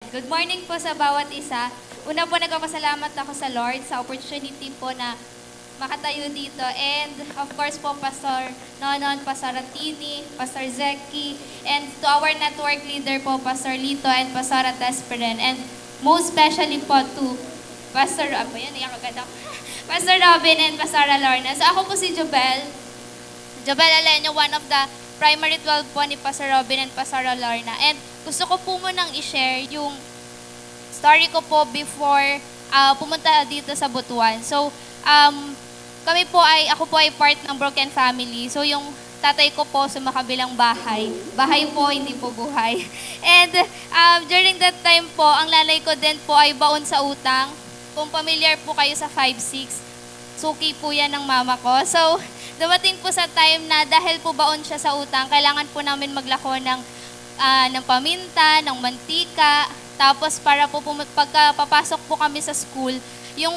Good morning po sa bawat isa. Una po, nagpapasalamat ako sa Lord sa opportunity po na makatayo dito. And of course po, Pastor Nonon, Pastor Ratini, Pastor Zeki, and to our network leader po, Pastor Lito and Pastor Tesperen. And most especially po to Pastor, iyak agad ako. Pastor Robin and Pastor Lorna. So ako po si Jobel Alenio, one of the primary 12 po ni Pastor Robin and Pastor Lorna. And gusto ko po munang i-share yung story ko po before pumunta dito sa Butuan. So, ako po ay part ng broken family. So, yung tatay ko po sa makabilang bahay. Bahay po, hindi po buhay. And during that time po, ang nanay ko din po ay baon sa utang. Kung familiar po kayo sa 5-6, suki po yan ng mama ko. So, dumating po sa time na dahil po baon siya sa utang, kailangan po namin maglako ng paminta, ng mantika. Tapos para po pagka papasok po kami sa school, yung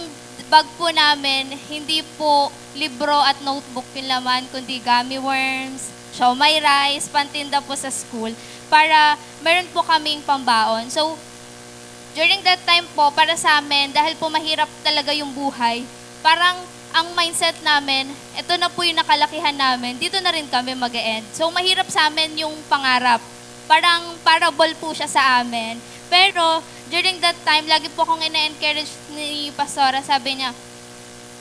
bag po namin, hindi po libro at notebook yung laman, kundi gummy worms, siomai rice, pantinda po sa school, para meron po kaming pambaon. So, during that time po, para sa amin, dahil po mahirap talaga yung buhay, parang ang mindset namin, ito na po yung nakalakihan namin, dito na rin kami mag-e-end. So, mahirap sa amin yung pangarap. Parang parable po siya sa amin. Pero, during that time, lagi po akong ina-encourage ni Pastora. Sabi niya,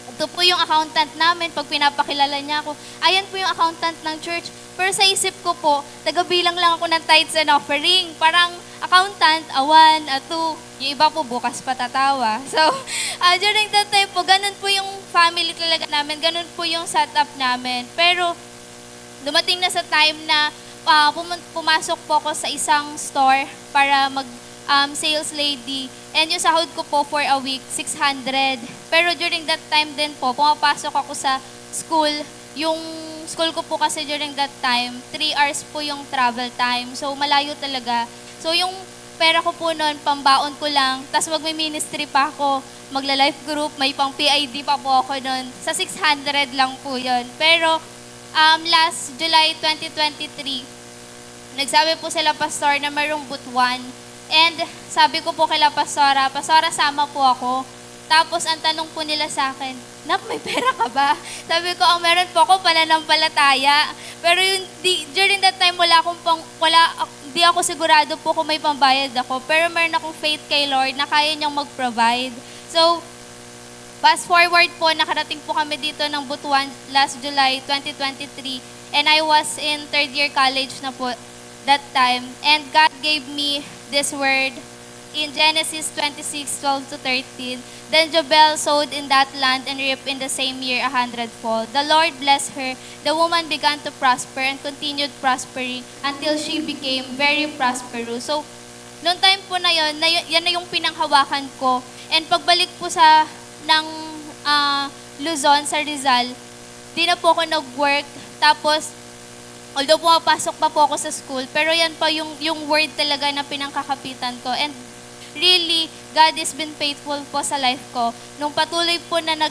ito po yung accountant namin. Pag pinapakilala niya ako, ayan po yung accountant ng church. Pero sa isip ko po, tagabilang lang ako ng tithes and offering. Parang accountant, 1, 2, yung iba po bukas patatawa. So, during that time po, ganun po yung family talaga namin. Ganun po yung setup namin. Pero, dumating na sa time na pumasok po ako sa isang store para sales lady. And yung sahod ko po for a week, 600. Pero during that time din po, pumapasok ako sa school. Yung school ko po kasi during that time, 3 hours po yung travel time. So, malayo talaga. So, yung pera ko po noon, pambaon ko lang. Tapos magme-ministry pa ako, magla-life group, may pang PID pa po ako noon. Sa 600 lang po yon. Pero, last July 2023, nagsabi po sila pastor na mayroong butuan. And sabi ko po kay Pastora, sama po ako. Tapos ang tanong po nila sa akin, Nak, may pera ka ba? Sabi ko, ang meron po ako pananampalataya. Pero during that time, di ako sigurado po kung may pambayad ako. Pero meron akong faith kay Lord na kaya niyang mag-provide. So, fast forward po, nakarating po kami dito ng Butuan last July 2023. And I was in 3rd year college na po that time. And God gave me this word in Genesis 26:12-13. Then Jobel sowed in that land and reaped in the same year 100-fold. The Lord blessed her. The woman began to prosper and continued prospering until she became very prosperous. So, noong time po na yan na yung pinanghawakan ko. And pagbalik po ng Luzon, sa Rizal, di na po ako nag-work. Tapos, although pumapasok pa po ako sa school, pero yan pa yung word talaga na pinangkakapitan ko. And really, God has been faithful po sa life ko. Nung patuloy po na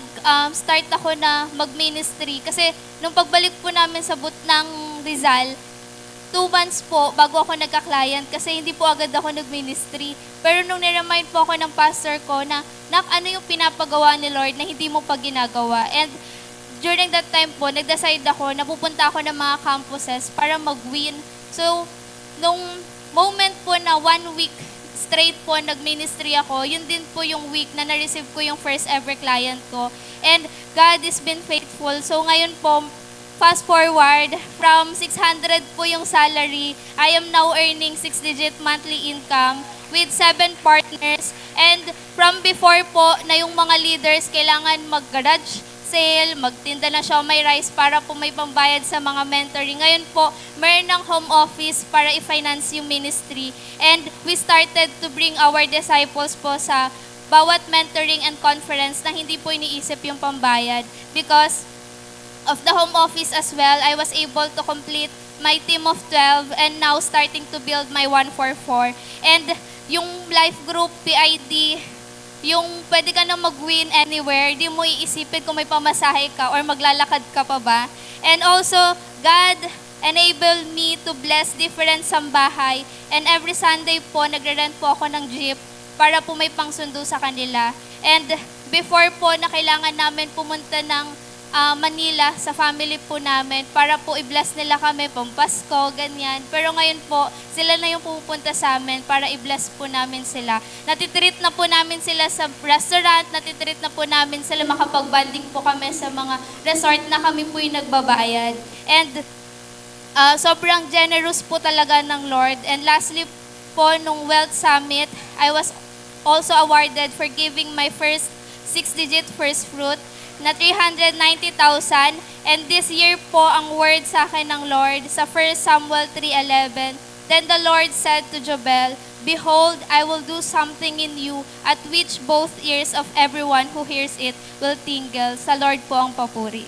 start ako na mag-ministry, kasi nung pagbalik po namin sa ng Rizal, 2 months po bago ako nagka-client kasi hindi po agad ako nag-ministry. Pero nung niremind po ako ng pastor ko na, Nak, ano yung pinapagawa ni Lord na hindi mo pa ginagawa? And during that time po, nag-decide ako na pupunta ako ng mga campuses para mag-win. So, nung moment po na 1 week straight po nag-ministry ako, yun din po yung week na na-receive ko yung first ever client ko. And God has been faithful. So, ngayon po, fast forward, from 600 po yung salary, I am now earning 6-digit monthly income with 7 partners. And from before po, na yung mga leaders kailangan mag-garage sale, magtinda na siomai rice para po may pambayad sa mga mentoring. Ngayon po, mayroon ng home office para i-finance yung ministry. And we started to bring our disciples po sa bawat mentoring and conference na hindi po iniisip yung pambayad. Because of the home office as well, I was able to complete my team of 12 and now starting to build my 144. And yung life group, PID, yung pwede ka na mag-win anywhere, di mo iisipin kung may pamasahe ka or maglalakad ka pa ba. And also, God enable me to bless different sambahay. And every Sunday po, nagre-rent po ako ng jeep para po may pangsundo sa kanila. And before po na kailangan namin pumunta ng Manila sa family po namin para po i-bless nila kami pang Pasko, ganyan. Pero ngayon po, sila na yung pupunta sa amin para i-bless po namin sila. Natitreat na po namin sila sa restaurant, natitreat na po namin sila, makapag-banding po kami sa mga resort na kami po yung nagbabayad. And sobrang generous po talaga ng Lord. And lastly po, nung Wealth Summit, I was also awarded for giving my first 6-digit first fruit na 390,000. And this year po, ang word sa akin ng Lord sa 1 Samuel 3:11, then the Lord said to Jobel, behold, I will do something in you at which both ears of everyone who hears it will tingle. Sa Lord po ang papuri.